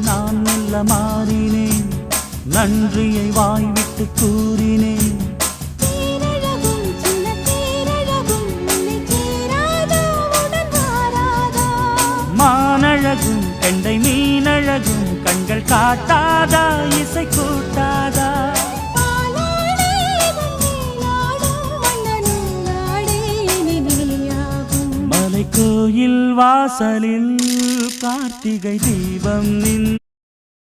நான் மெல்ல மாறினேன், நன்றியை வாய்விட்டு கூறினேன். மானழகும் கெண்டை மீனழகும் கண்கள் காட்டாதா, இசை கூட்டாதா? மலை கோயில் வாசலில் கார்த்திகை தீபம் நின்